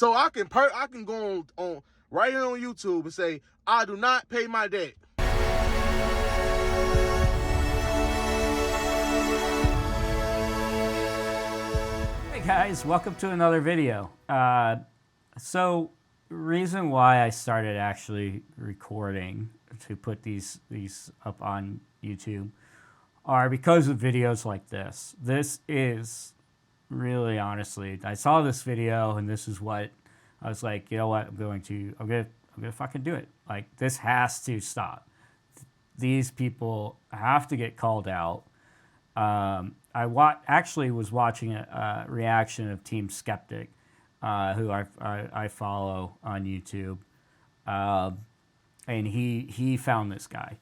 So I can go on right here on YouTube and say, I do not pay my debt. Hey guys, welcome to another video. So reason why I started actually recording to put these up on YouTube are because of videos like this. This is really, honestly, I saw this video and this is what I was like, you know what, I'm gonna fucking do it. Like, this has to stop. These people have to get called out. I actually was watching a reaction of Team Skeptic, who I follow on YouTube, and he found this guy.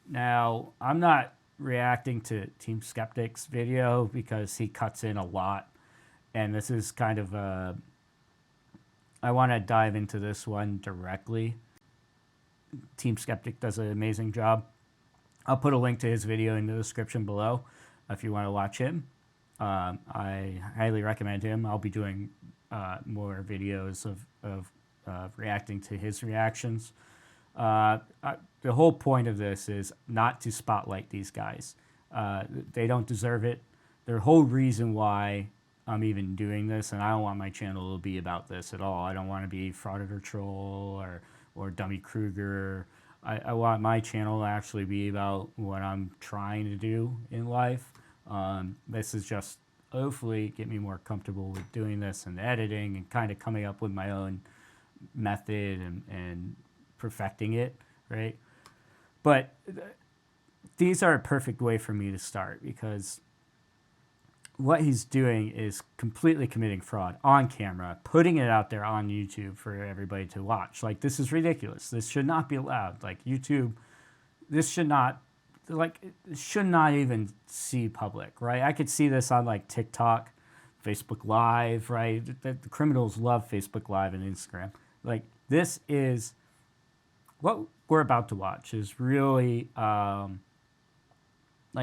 Now, I'm not reacting to Team Skeptic's video because he cuts in a lot, and this is kind of I want to dive into this one directly. Team Skeptic does an amazing job. I'll put a link to his video in the description below if you want to watch him. I highly recommend him. I'll be doing more videos of reacting to his reactions. The whole point of this is not to spotlight these guys. They don't deserve it. The whole reason why I'm even doing this, and I don't want my channel to be about this at all. I don't want to be Frauditor Troll or Dummy Kruger. I want my channel to actually be about what I'm trying to do in life. This is just hopefully get me more comfortable with doing this and editing and kind of coming up with my own method and perfecting it, right? But these are a perfect way for me to start, because what he's doing is completely committing fraud on camera, putting it out there on YouTube for everybody to watch. Like, this is ridiculous. This should not be allowed. Like, YouTube, this should not, like, it should not even see public, right? I could see this on, like, TikTok, Facebook Live, right? The criminals love Facebook Live and Instagram. Like, this is, what we're about to watch is really, like,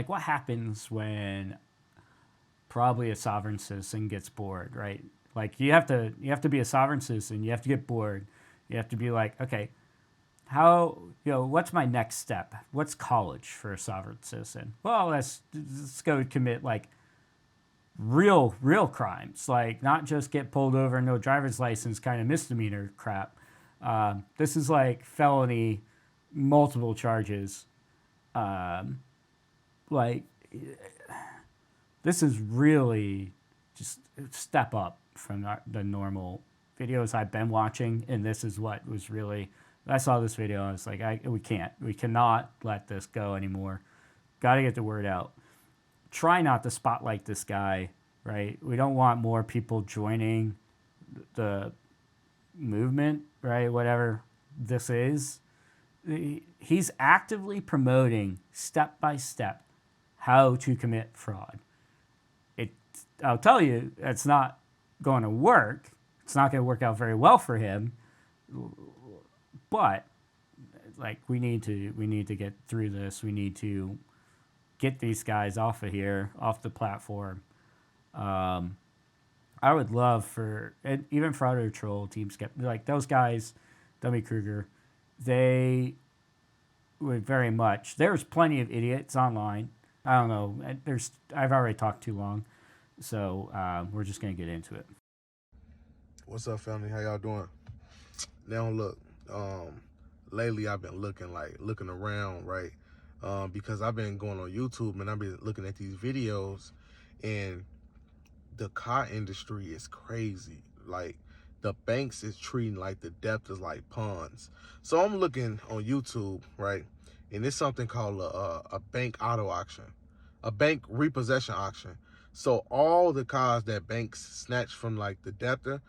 what happens when probably a sovereign citizen gets bored, right? Like, you have to be a sovereign citizen. You have to get bored. You have to be like, okay, how, what's my next step? What's college for a sovereign citizen? Well, let's go commit, like, real crimes, like, not just get pulled over, no driver's license kind of misdemeanor crap. This is like felony, multiple charges. Like, this is really just a step up from the normal videos I've been watching, and this is what was really, I saw this video and I was like, we cannot let this go anymore. Got to get the word out. Try not to spotlight this guy, right? We don't want more people joining the movement, right? Whatever this is. He's actively promoting step by step how to commit fraud. I'll tell you, it's not going to work. It's not going to work out very well for him. But, like, we need to get through this. We need to get these guys off of here, off the platform. I would love for, and even Frauditor Troll, Team Skeptic, like those guys, Dummy Kruger, they would very much. There's plenty of idiots online. I don't know. I've already talked too long. So we're just going to get into it. What's up, family? How y'all doing? Now, look, lately I've been looking around, right? Because I've been going on YouTube and I've been looking at these videos, and the car industry is crazy. Like, the banks is treating like the debtors like pawns. So I'm looking on YouTube, right? And it's something called a bank auto auction, a bank repossession auction. So all the cars that banks snatch from, like, the debtor,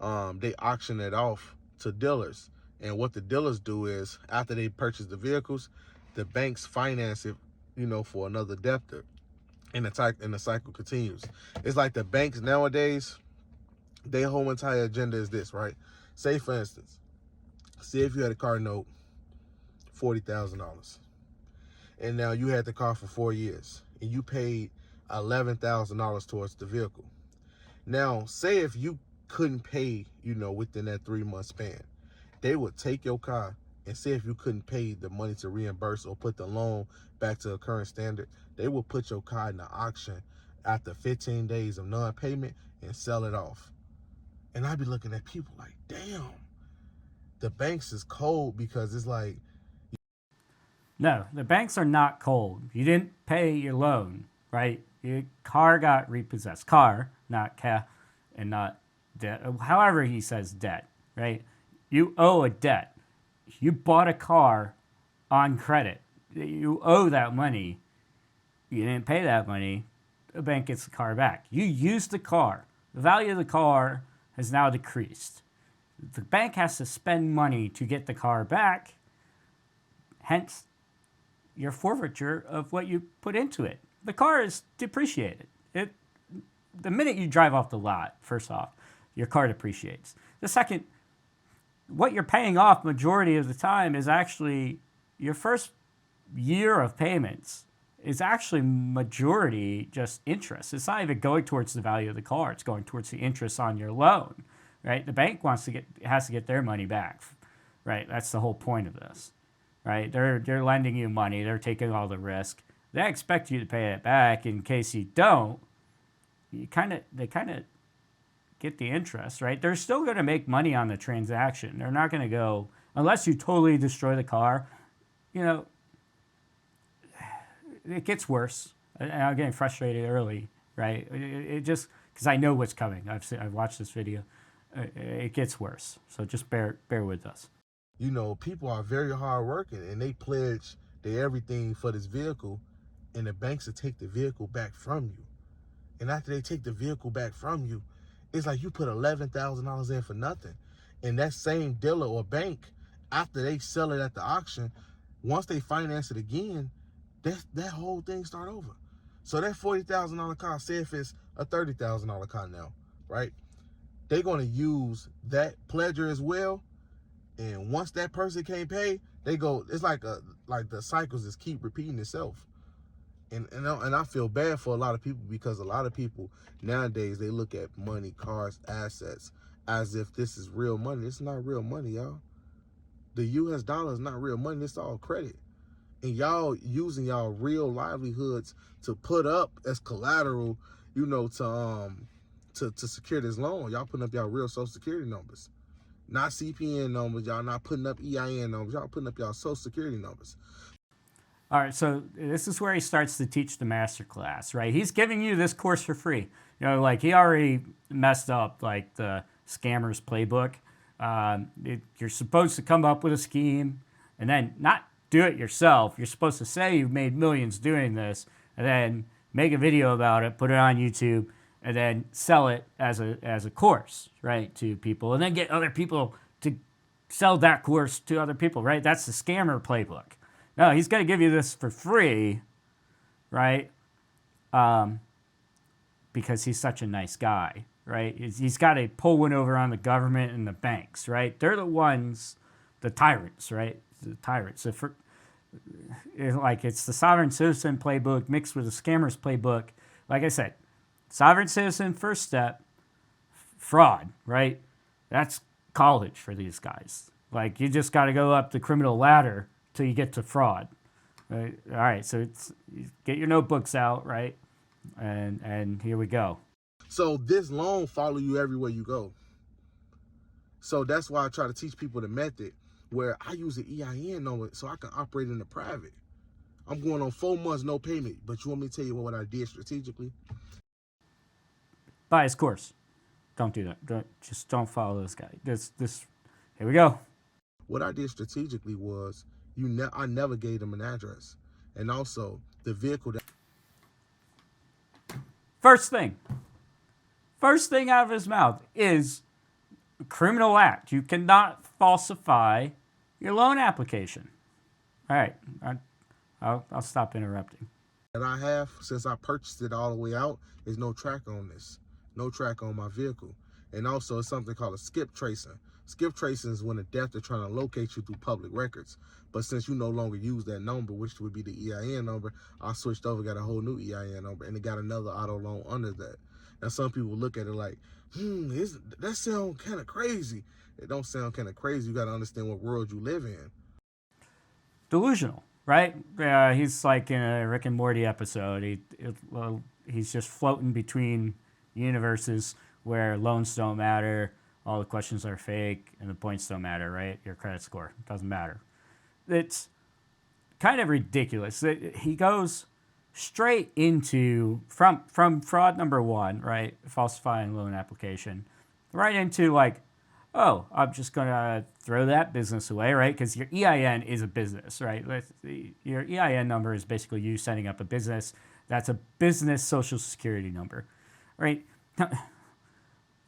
they auction it off to dealers. And what the dealers do is, after they purchase the vehicles, the banks finance it, for another debtor. And the cycle continues. It's like the banks nowadays, their whole entire agenda is this, right? Say, for instance, if you had a car note, $40,000. And now you had the car for 4 years. And you paid $11,000 towards the vehicle. Now, say if you couldn't pay, within that 3-month span, they would take your car and say if you couldn't pay the money to reimburse or put the loan back to a current standard, they will put your car in the auction after 15 days of non-payment and sell it off. And I'd be looking at people like, damn, the banks is cold, because it's like, No, the banks are not cold. You didn't pay your loan, right? Your car got repossessed. Car, not and not debt. However he says debt, right? You owe a debt. You bought a car on credit. You owe that money. You didn't pay that money. The bank gets the car back. You used the car. The value of the car has now decreased. The bank has to spend money to get the car back. Hence, your forfeiture of what you put into it. The car is depreciated. The minute you drive off the lot, first off, your car depreciates. The second, what you're paying off majority of the time is actually your first year of payments is actually majority just interest. It's not even going towards the value of the car. It's going towards the interest on your loan, right? The bank has to get their money back, right? That's the whole point of this, right? They're lending you money. They're taking all the risk. They expect you to pay it back. In case you don't, they kind of get the interest, right? They're still going to make money on the transaction. They're not going to go, unless you totally destroy the car, it gets worse. I'm getting frustrated early, right? It just, because I know what's coming. I've watched this video. It gets worse. So just bear with us. People are very hardworking, and they pledge their everything for this vehicle, and the banks will take the vehicle back from you. And after they take the vehicle back from you, it's like you put $11,000 in for nothing. And that same dealer or bank, after they sell it at the auction, once they finance it again, that whole thing start over. So that $40,000 car, say if it's a $30,000 car now, right? They're going to use that pledger as well. And once that person can't pay, they go, it's like the cycles just keep repeating itself. And I feel bad for a lot of people, because a lot of people nowadays, they look at money, cars, assets as if this is real money. It's not real money, y'all. The US dollar is not real money. It's all credit. And y'all using y'all real livelihoods to put up as collateral, to secure this loan. Y'all putting up y'all real social security numbers. Not CPN numbers. Y'all not putting up EIN numbers. Y'all putting up y'all social security numbers. All right, so this is where he starts to teach the master class, right? He's giving you this course for free. Like he already messed up like the scammer's playbook. You're supposed to come up with a scheme and then not do it yourself. You're supposed to say you've made millions doing this and then make a video about it, put it on YouTube, and then sell it as a course, right, to people, and then get other people to sell that course to other people, right? That's the scammer playbook. No, he's going to give you this for free, right? Because he's such a nice guy, right? He's got to pull one over on the government and the banks, right? They're the ones, the tyrants, right? The tyrants. So it's the sovereign citizen playbook mixed with the scammer's playbook. Like I said, sovereign citizen, first step, fraud, right? That's college for these guys. Like you just got to go up the criminal ladder till you get to fraud. Right? All right, so get your notebooks out, right? And here we go. So this loan follow you everywhere you go. So that's why I try to teach people the method where I use an EIN number so I can operate in the private. I'm going on 4 months, no payment. But you want me to tell you what I did strategically? Buy his course. Don't do that. Don't follow this guy. Here we go. What I did strategically was I never gave them an address. And also the vehicle that First thing out of his mouth is a criminal act. You cannot falsify your loan application. All right, I'll stop interrupting. that I have, since I purchased it all the way out, is no track on this. No track on my vehicle. And also it's something called a skip tracing. Skip tracing is when a death are trying to locate you through public records. But since you no longer use that number, which would be the EIN number, I switched over, got a whole new EIN number, and it got another auto loan under that. Now some people look at it like, that sound kind of crazy. It don't sound kind of crazy. You got to understand what world you live in. Delusional, right? He's like in a Rick and Morty episode. He's just floating between universes where loans don't matter, all the questions are fake, and the points don't matter, right? Your credit score doesn't matter. It's kind of ridiculous. He goes straight into from fraud number one, right? Falsifying loan application, right into like, oh, I'm just gonna throw that business away, right? Because your EIN is a business, right? Your EIN number is basically you setting up a business. That's a business social security number, right?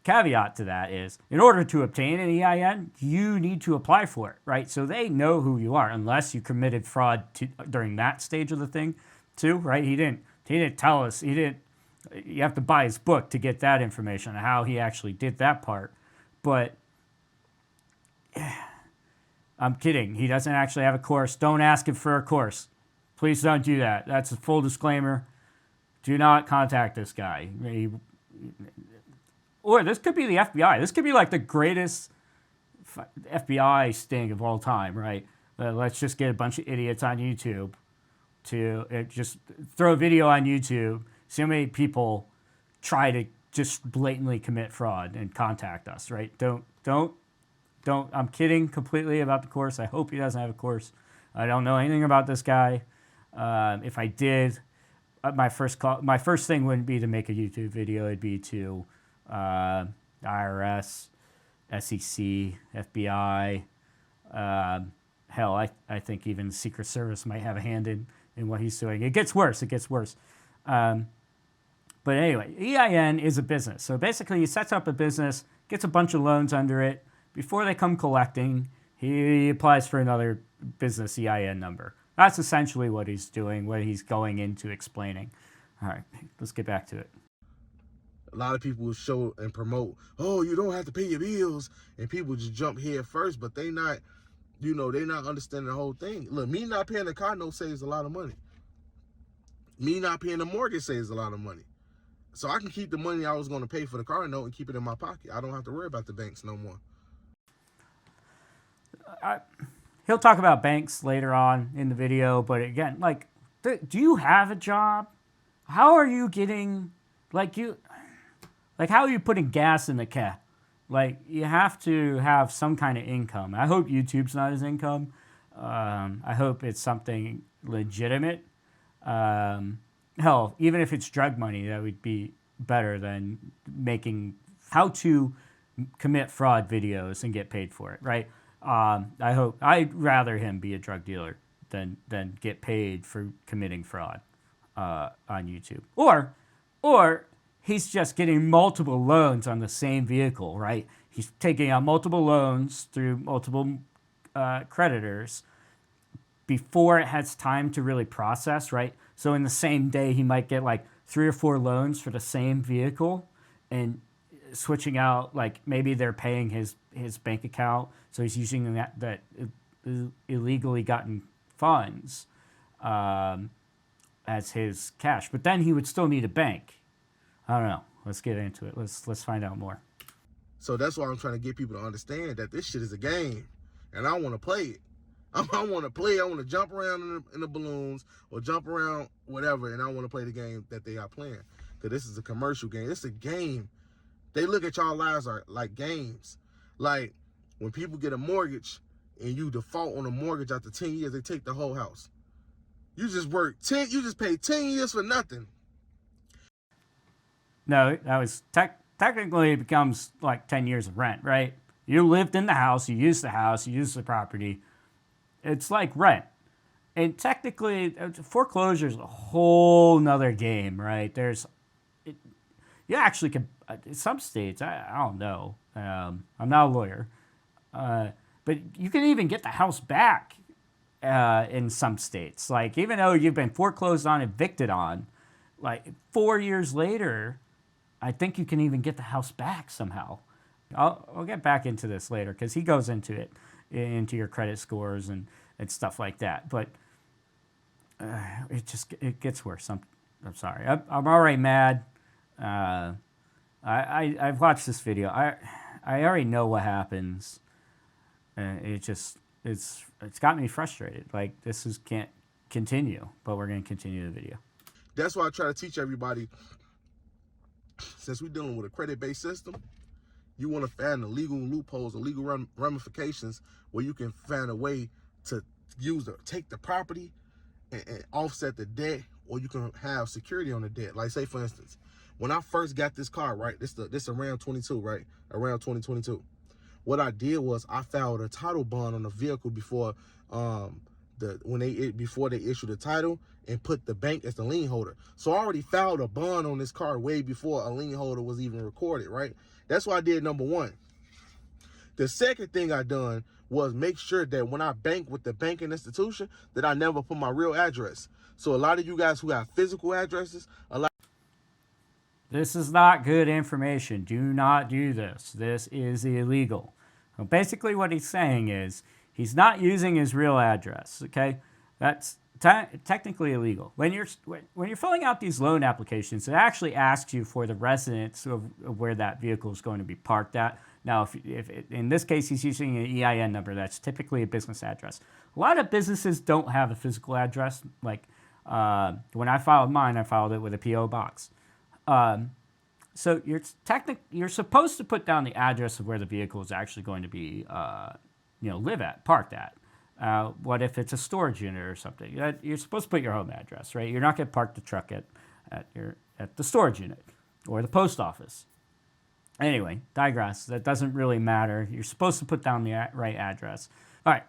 Caveat to that is, in order to obtain an EIN, you need to apply for it, right? So they know who you are, unless you committed fraud during that stage of the thing, too, right? He didn't tell us. You have to buy his book to get that information on how he actually did that part. But I'm kidding. He doesn't actually have a course. Don't ask him for a course. Please don't do that. That's a full disclaimer. Do not contact this guy. Or this could be the FBI. This could be like the greatest FBI sting of all time, right? Let's just get a bunch of idiots on YouTube to just throw a video on YouTube. See how many people try to just blatantly commit fraud and contact us, right? Don't. I'm kidding completely about the course. I hope he doesn't have a course. I don't know anything about this guy. If I did, my first thing wouldn't be to make a YouTube video. It'd be to IRS, SEC, FBI. Hell, I think even the Secret Service might have a hand in what he's doing. It gets worse. But anyway, EIN is a business. So basically he sets up a business, gets a bunch of loans under it. Before they come collecting, he applies for another business EIN number. That's essentially what he's doing, what he's going into explaining. All right, let's get back to it. A lot of people will show and promote, oh, you don't have to pay your bills, and people just jump head first, but they not, they not understanding the whole thing. Look, me not paying the car note saves a lot of money. Me not paying the mortgage saves a lot of money. So I can keep the money I was going to pay for the car note and keep it in my pocket. I don't have to worry about the banks no more. He'll talk about banks later on in the video, but again, like, do you have a job? How are you getting, how are you putting gas in the car? Like, you have to have some kind of income. I hope YouTube's not his income. I hope it's something legitimate. Hell, even if it's drug money, that would be better than how to commit fraud videos and get paid for it, right? I'd rather him be a drug dealer than get paid for committing fraud on YouTube. Or he's just getting multiple loans on the same vehicle, right? He's taking out multiple loans through multiple creditors before it has time to really process, right? So in the same day, he might get like 3 or 4 loans for the same vehicle and switching out, like maybe they're paying his bank account, so he's using that illegally gotten funds as his cash. But then he would still need a bank. I don't know. Let's get into it. Let's find out more. So that's why I'm trying to get people to understand that this shit is a game, and I want to play it. I want to play. I want to jump around in the balloons or jump around whatever, and I want to play the game that they are playing. Because this is a commercial game. It's a game. They look at y'all lives like games. Like when people get a mortgage and you default on a mortgage after 10 years, they take the whole house. You just pay 10 years for nothing. No, that was technically it becomes like 10 years of rent, right? You lived in the house, you used the property. It's like rent. And technically, foreclosure is a whole nother game, right? You actually can, in some states, I don't know. I'm not a lawyer. But you can even get the house back in some states. Like, even though you've been foreclosed on, evicted on, like 4 years later, I think you can even get the house back somehow. I'll get back into this later because he goes into it, into your credit scores and stuff like that. But it gets worse. I'm sorry. I'm already mad. I've watched this video. I already know what happens. It's got me frustrated. Like, can't continue, but we're going to continue the video. That's why I try to teach everybody, since we're dealing with a credit-based system, you want to find the legal loopholes, the legal ramifications where you can find a way to take the property and offset the debt, or you can have security on the debt. Like, say for instance, when I first got this car, right, this around 22, right, around 2022. What I did was I filed a title bond on the vehicle before before they issued the title, and put the bank as the lien holder. So I already filed a bond on this car way before a lien holder was even recorded, right? That's what I did, number one. The second thing I done was make sure that when I bank with the banking institution, that I never put my real address. So a lot of you guys who have physical addresses, This is not good information. Do not do this. This is illegal. Well, basically what he's saying is he's not using his real address, okay? That's technically illegal. When you're filling out these loan applications, it actually asks you for the residence of where that vehicle is going to be parked at. Now, if in this case he's using an EIN number, that's typically a business address. A lot of businesses don't have a physical address. Like when I filed mine, I filed it with a PO box. So you're supposed to put down the address of where the vehicle is actually going to be, parked at. What if it's a storage unit or something? You're supposed to put your home address, right? You're not going to park the truck at the storage unit or the post office. Anyway, digress. That doesn't really matter. You're supposed to put down the right address. All right.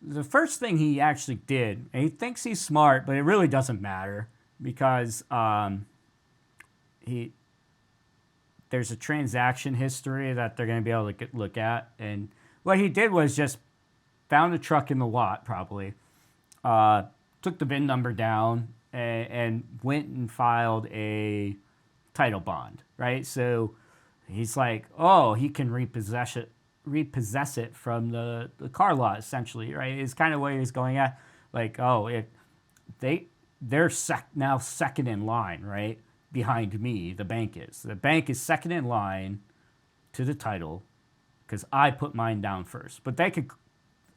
The first thing he actually did, and he thinks he's smart, but it really doesn't matter because there's a transaction history that they're going to be able to look at. And what he did was just found the truck in the lot, probably, took the VIN number down, and went and filed a title bond, right? So he's like, oh, he can repossess it from the car lot, essentially, right? Is kind of what he's going at. Like, oh, they're now second in line, right? Behind me, the bank is. The bank is second in line to the title because I put mine down first. But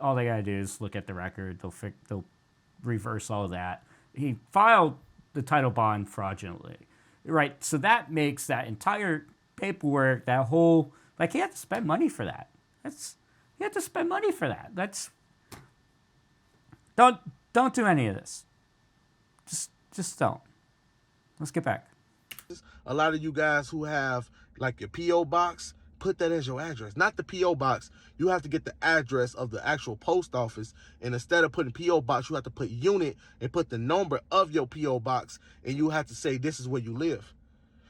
all they gotta do is look at the record. They'll reverse all of that. He filed the title bond fraudulently, right? So that makes that entire paperwork, that whole, like, he had to spend money for that. He had to spend money for that. Don't do any of this. Just don't. Let's get back. a lot of you guys who have like your P.O. box, put that as your address. Not the P.O. box. You have to get the address of the actual post office. And instead of putting P.O. box, you have to put unit and put the number of your P.O. box. And you have to say, this is where you live.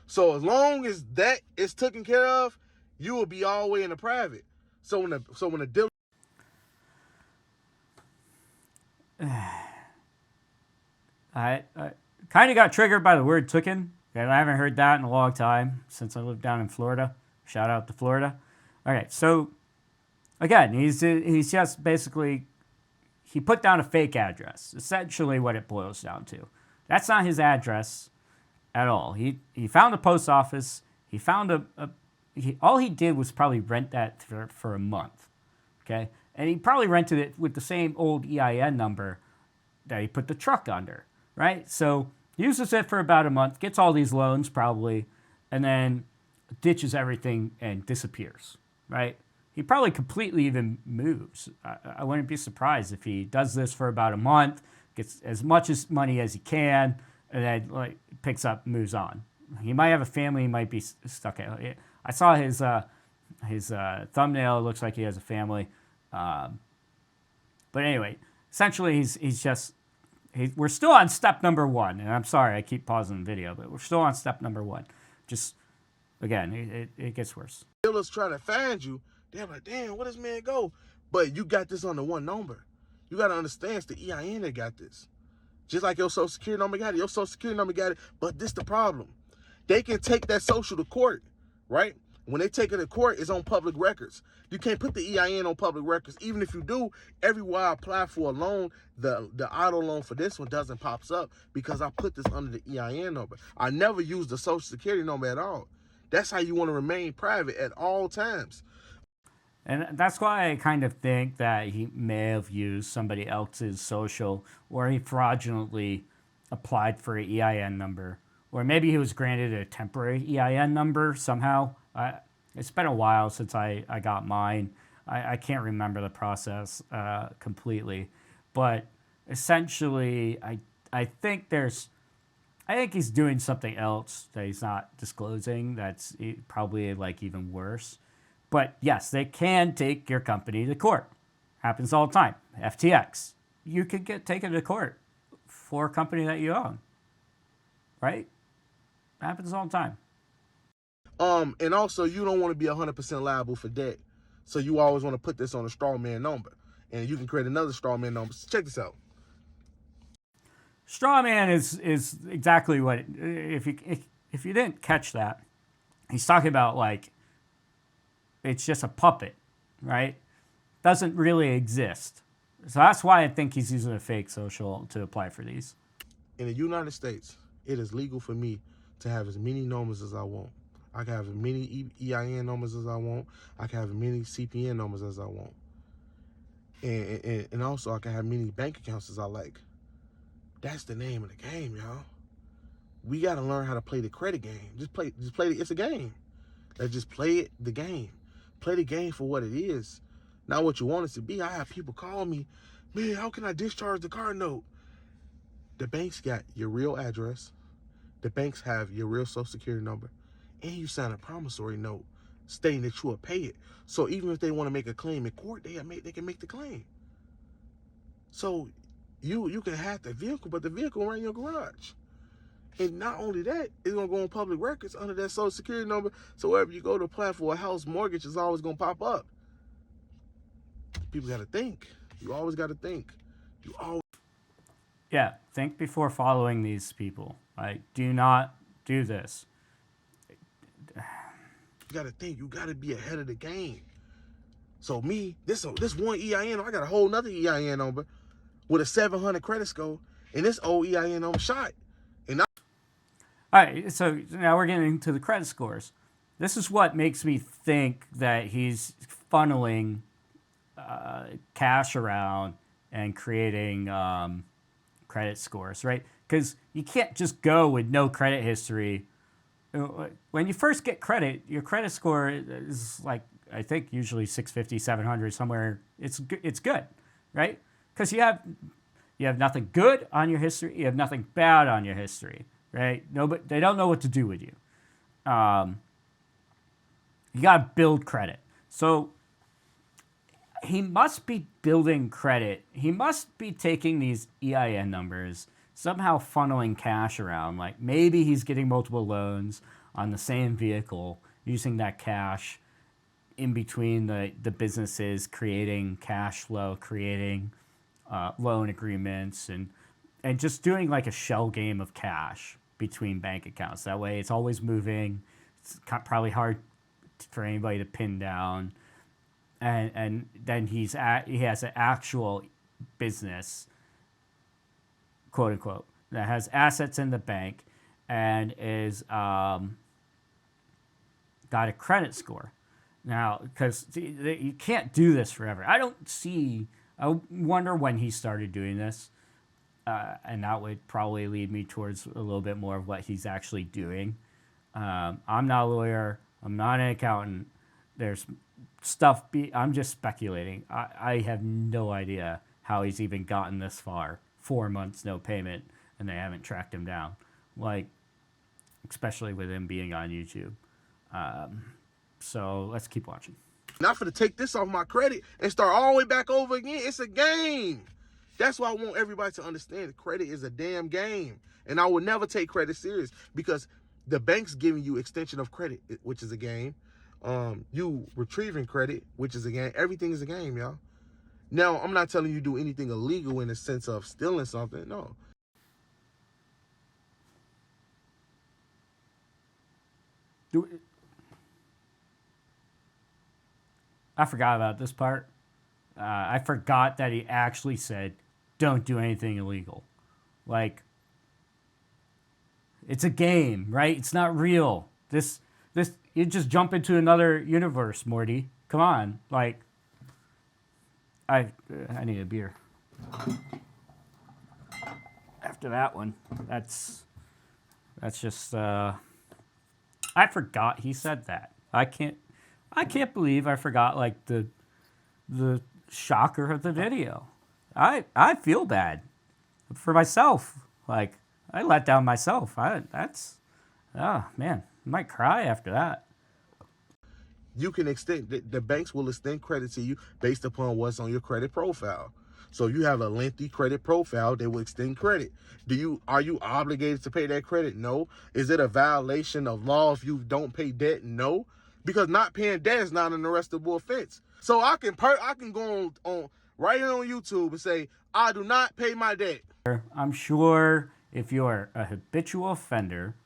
So as long as that is taken care of, you will be all the way in the private. So when the dealer... I kind of got triggered by the word "tooken," and I haven't heard that in a long time since I lived down in Florida. Shout out to Florida. All right, so again, he's just basically, he put down a fake address. Essentially, what it boils down to. That's not his address at all. He found a post office. He found all he did was probably rent that for a month, okay? And he probably rented it with the same old EIN number that he put the truck under, right? So he uses it for about a month, gets all these loans probably, and then ditches everything and disappears, right? He probably completely even moves. I wouldn't be surprised if he does this for about a month, gets as much money as he can, and then picks up, moves on. He might have a family. He might be stuck at. I saw his thumbnail. It looks like he has a family. But anyway, essentially, we're still on step number one. And I'm sorry, I keep pausing the video, but we're still on step number one. Just, again, it gets worse. Dealers trying to find you. They're like, damn, where does man go? But you got this on the one number. You got to understand it's the EIN that got this. Just like your social security number got it. Your social security number got it. But this the problem. They can take that social to court, right? When they take it to court, it's on public records. You can't put the EIN on public records. Even if you do, everywhere I apply for a loan, the auto loan for this one doesn't pops up because I put this under the EIN number. I never use the social security number at all. That's how you want to remain private at all times. And that's why I kind of think that he may have used somebody else's social, or he fraudulently applied for an EIN number, or maybe he was granted a temporary EIN number somehow. It's been a while since I got mine. I can't remember the process completely, but essentially, I think I think he's doing something else that he's not disclosing. That's probably like even worse. But yes, they can take your company to court. Happens all the time. FTX. You could get taken to court for a company that you own. Right? Happens all the time. And also, you don't want to be 100% liable for debt. So you always want to put this on a straw man number. And you can create another straw man number. So check this out. Straw man is exactly what, if you didn't catch that, he's talking about like, it's just a puppet, right? Doesn't really exist. So that's why I think he's using a fake social to apply for these. In the United States, it is legal for me to have as many numbers as I want. I can have as many EIN numbers as I want. I can have as many CPN numbers as I want. And also I can have many bank accounts as I like. That's the name of the game, y'all. We got to learn how to play the credit game. Just play it's a game. Let's just play the game. Play the game for what it is, not what you want it to be. I have people call me, man, how can I discharge the car note? The banks got your real address. The banks have your real social security number. And you sign a promissory note stating that you will pay it. So even if they want to make a claim in court, they can make the claim. So you can have the vehicle, but the vehicle will run in your garage. And not only that, it's going to go on public records under that social security number. So wherever you go to apply for a house mortgage, is always going to pop up. People got to think. You always got to think. Yeah, think before following these people. Like, do not do this. You got to think. You got to be ahead of the game. So me, this one EIN, I got a whole nother EIN number with a 700 credit score, and this old EIN number shot. All right, so now we're getting into the credit scores. This is what makes me think that he's funneling cash around and creating credit scores, right? Because you can't just go with no credit history. When you first get credit, your credit score is like, I think usually 650, 700, somewhere. It's good, right? Because you have nothing good on your history, you have nothing bad on your history. Right? Nobody, they don't know what to do with you. You got to build credit. So he must be building credit. He must be taking these EIN numbers, somehow funneling cash around. Like maybe he's getting multiple loans on the same vehicle, using that cash in between the businesses, creating cash flow, creating loan agreements, and just doing like a shell game of cash between bank accounts. That way it's always moving. It's probably hard for anybody to pin down. And then he has an actual business, quote unquote, that has assets in the bank and is got a credit score. Now, because you can't do this forever. I wonder when he started doing this. And that would probably lead me towards a little bit more of what he's actually doing. I'm not a lawyer. I'm not an accountant. There's stuff. I'm just speculating. I have no idea how he's even gotten this far. 4 months, no payment, and they haven't tracked him down. Like, especially with him being on YouTube. So let's keep watching. Not for to take this off my credit and start all the way back over again. It's a game. That's why I want everybody to understand credit is a damn game. And I will never take credit serious because the bank's giving you extension of credit, which is a game. You retrieving credit, which is a game. Everything is a game, y'all. Now, I'm not telling you to do anything illegal in the sense of stealing something. No. I forgot about this part. I forgot that he actually said, don't do anything illegal. Like, it's a game, right? It's not real. This this you just jump into another universe, Morty. Come on, like I need a beer. After that one, that's just I forgot he said that. I can't believe I forgot like the shocker of the video. I feel bad for myself. Like I let down myself. Oh man, I might cry after that. You can extend, the banks will extend credit to you based upon what's on your credit profile. So you have a lengthy credit profile, they will extend credit. Are you obligated to pay that credit? No. Is it a violation of law if you don't pay debt? No. Because not paying debt is not an arrestable offense. So I can go on right here on YouTube and say, I do not pay my debt. I'm sure if you're a habitual offender,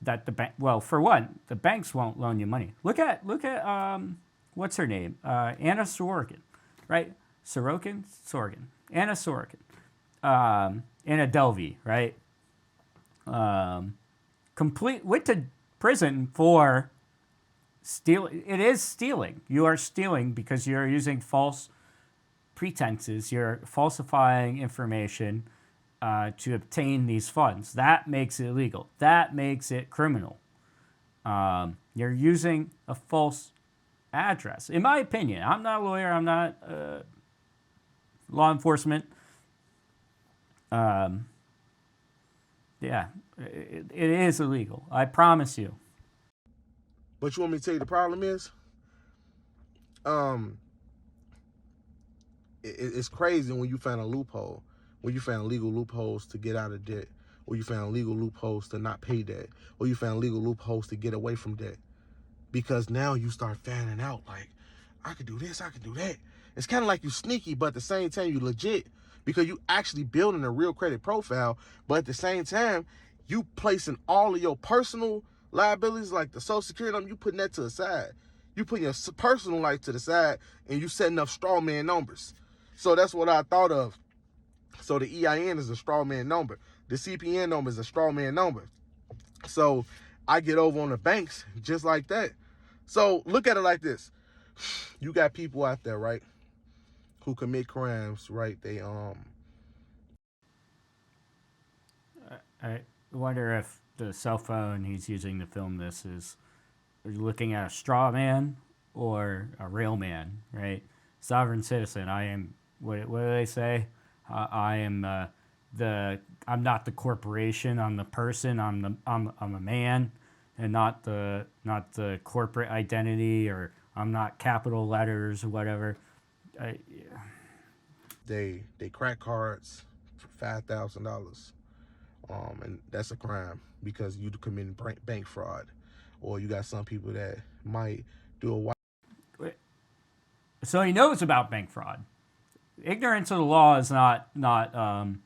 that the bank, well, for one, the banks won't loan you money. Look at what's her name? Anna Sorokin, right? Sorokin? Anna Sorokin. Anna Delvey, right? Went to prison for stealing. It is stealing. You are stealing because you're using false pretenses. You're falsifying information to obtain these funds. That makes it illegal. That makes it criminal. You're using a false address. In my opinion, I'm not a lawyer. I'm not law enforcement. Yeah, it is illegal. I promise you. But you want me to tell you the problem is? It's crazy when you find a loophole. When you find legal loopholes to get out of debt, or you find legal loopholes to not pay debt, or you find legal loopholes to get away from debt. Because now you start fanning out like, I could do this, I could do that. It's kind of like you sneaky, but at the same time you legit, because you actually building a real credit profile, but at the same time, you placing all of your personal liabilities, like the Social Security number, you putting that to the side. You putting your personal life to the side, and you setting up straw man numbers. So that's what I thought of. So the EIN is a straw man number. The CPN number is a straw man number. So I get over on the banks just like that. So look at it like this. You got people out there, right, who commit crimes, right? I wonder if the cell phone he's using to film this is looking at a straw man or a real man, right? Sovereign citizen. I am. What do they say? I am I'm not the corporation. I'm the person. I'm a man, and not the corporate identity, or I'm not capital letters or whatever. They crack cards for $5,000, and that's a crime because you committing bank fraud, or you got some people that might do a. So he knows about bank fraud. Ignorance of the law is not an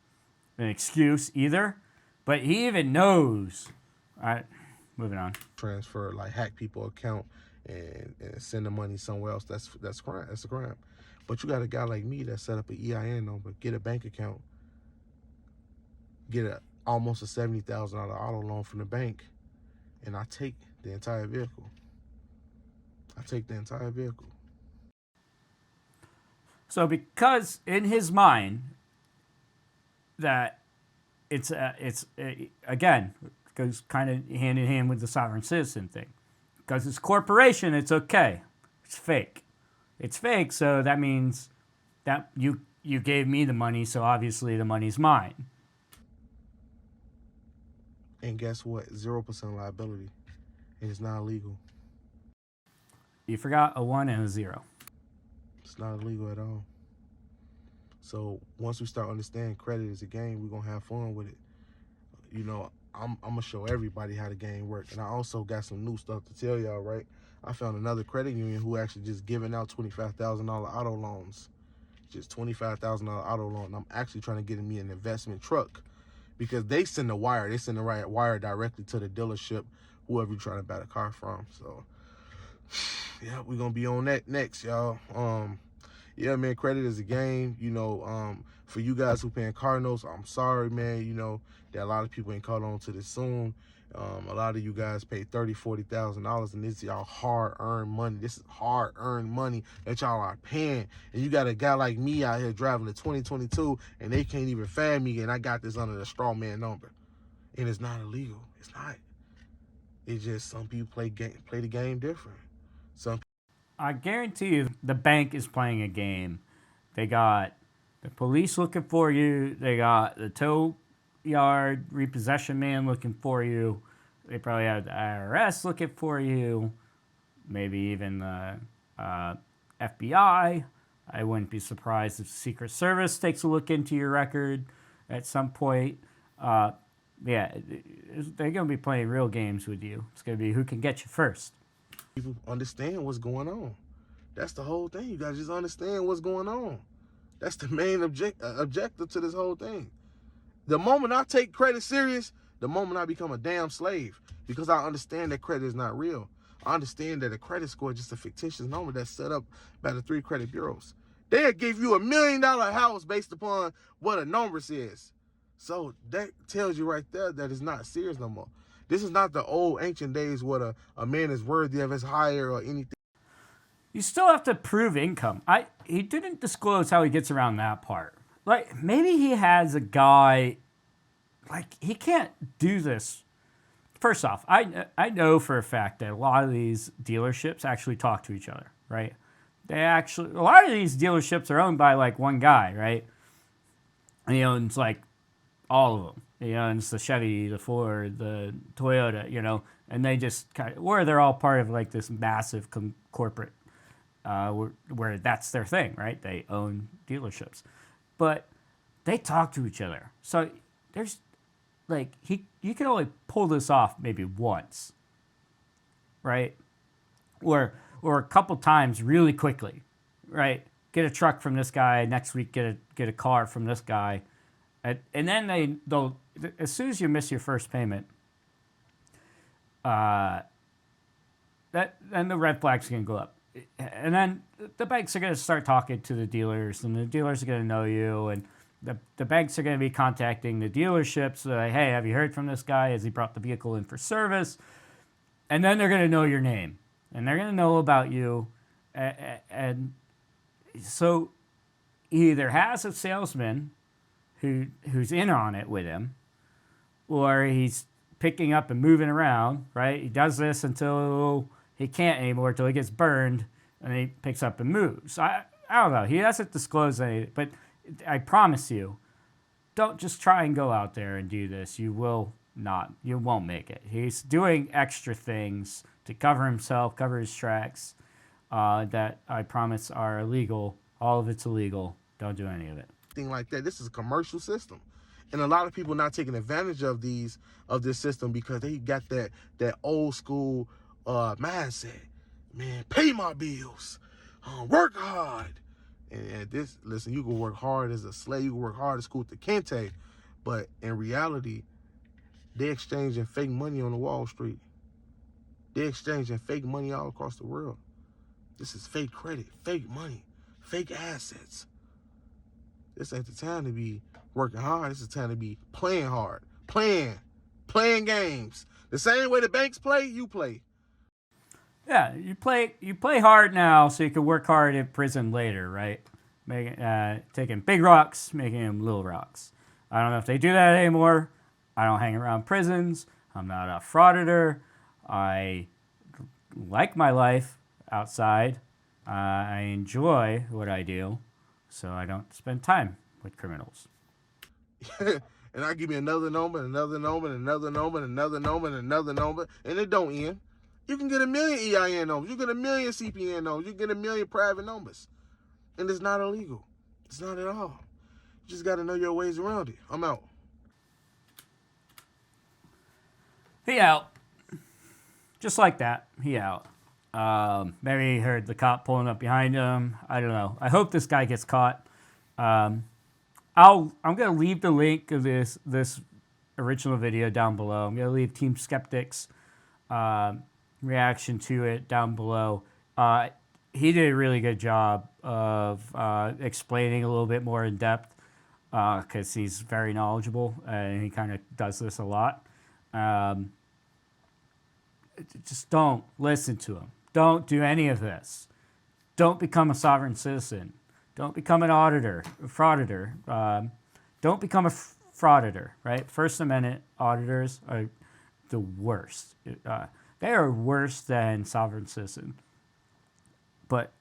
excuse either, but he even knows. All right, moving on. Transfer, like hack people account and send the money somewhere else. That's crime. That's a crime. But you got a guy like me that set up an EIN number, get a bank account, get almost a $70,000 auto loan from the bank, and I take the entire vehicle. So because in his mind that it's again goes kind of hand in hand with the sovereign citizen thing, because it's corporation, it's okay, it's fake, so that means that you gave me the money, so obviously the money's mine. And guess what? 0% liability, and it's not illegal. You forgot a 1 and a 0. It's not illegal at all. So once we start understanding credit is a game, we're gonna have fun with it. You know, I'm gonna show everybody how the game works. And I also got some new stuff to tell y'all, right? I found another credit union who actually just giving out $25,000 auto loans. Just $25,000 auto loan. And I'm actually trying to get me an investment truck, because they send the wire. They send the right wire directly to the dealership, whoever you're trying to buy the car from. So yeah, we're gonna be on that next, y'all. Yeah, man, credit is a game. You know, for you guys who paying car notes, I'm sorry, man. You know that a lot of people ain't caught on to this soon. A lot of you guys pay $30,000, $40,000, and this is y'all hard-earned money. This is hard-earned money that y'all are paying. And you got a guy like me out here driving a 2022, and they can't even find me, and I got this under the straw man number. And it's not illegal. It's not. It's just some people play the game different. Some I guarantee you the bank is playing a game. They got the police looking for you. They got the tow yard repossession man looking for you. They probably have the IRS looking for you. Maybe even the FBI. I wouldn't be surprised if the Secret Service takes a look into your record at some point. Yeah, they're going to be playing real games with you. It's going to be who can get you first. people understand what's going on. That's the whole thing. You guys just understand what's going on. That's the main objective to this whole thing. The moment I take credit serious, the moment I become a damn slave, because I understand that credit is not real. I understand that a credit score is just a fictitious number that's set up by the 3 credit bureaus. They'll give you $1 million house based upon what a number says. So that tells you right there that it's not serious no more. This is not the old ancient days where a man is worthy of his hire or anything. You still have to prove income. He didn't disclose how he gets around that part. Like, maybe he has a guy, like, he can't do this. First off, I know for a fact that a lot of these dealerships actually talk to each other, right? A lot of these dealerships are owned by, like, one guy, right? And he owns, like, all of them. He owns the Chevy, the Ford, the Toyota, and they just they're all part of, like, this massive corporate where that's their thing, right? They own dealerships. But they talk to each other. So there's, like, you can only pull this off maybe once, right? Or a couple times really quickly, right? Get a truck from this guy, next week get a car from this guy. And then they'll, as soon as you miss your first payment, then the red flags can go up. And then the banks are going to start talking to the dealers, and the dealers are going to know you, and the banks are going to be contacting the dealerships, like, hey, have you heard from this guy? Has he brought the vehicle in for service? And then they're going to know your name, and they're going to know about you. And so he either has a salesman who's in on it with him, or he's picking up and moving around, right? He does this until he can't anymore, until he gets burned, and he picks up and moves. I don't know. He hasn't disclosed anything, but I promise you, don't just try and go out there and do this. You won't make it. He's doing extra things to cover himself, cover his tracks, that I promise are illegal. All of it's illegal. Don't do any of it. Thing like that. This is a commercial system. And a lot of people not taking advantage of this system because they got that old school mindset. Man, pay my bills. Work hard. And listen, you can work hard as a slave, you can work hard at school to Kente, but in reality, they're exchanging fake money on the Wall Street. They're exchanging fake money all across the world. This is fake credit, fake money, fake assets. This ain't the time to be working hard. This is the time to be playing hard, playing games. The same way the banks play, you play. Yeah, you play hard now so you can work hard in prison later, right? Taking big rocks, making them little rocks. I don't know if they do that anymore. I don't hang around prisons. I'm not a frauditor. I like my life outside. I enjoy what I do, so I don't spend time with criminals. And I give me another number, another number, another number, another number, another number, and it don't end. You can get 1 million EIN numbers. You get 1 million CPN numbers. You get 1 million private numbers. And it's not illegal. It's not at all. You just got to know your ways around it. I'm out. He out. Just like that. He out. Maybe he heard the cop pulling up behind him. I don't know. I hope this guy gets caught. I'm gonna leave the link of this original video down below. I'm gonna leave Team Skeptics reaction to it down below. He did a really good job of explaining a little bit more in depth because he's very knowledgeable and he kind of does this a lot. just don't listen to them. Don't do any of this. Don't become a sovereign citizen. Don't become an auditor, a frauditor. Don't become a frauditor, right? First Amendment auditors are the worst. They are worse than sovereign citizen. But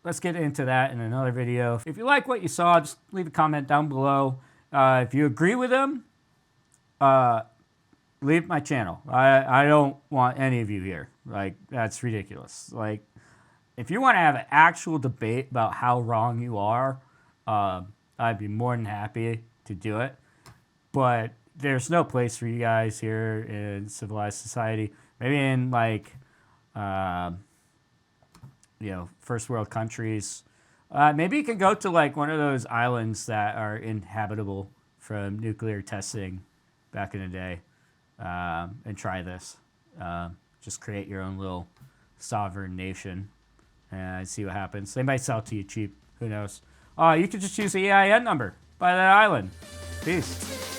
let's get into that in another video. If you like what you saw, just leave a comment down below. If you agree with them, leave my channel. I don't want any of you here. Like, that's ridiculous. Like, if you want to have an actual debate about how wrong you are, I'd be more than happy to do it. But there's no place for you guys here in civilized society. Maybe in, like, first world countries. Maybe you can go to, like, one of those islands that are inhabitable from nuclear testing back in the day, and try this. Just create your own little sovereign nation and see what happens. They might sell it to you cheap. Who knows? You could just use the EIN number by that island. Peace.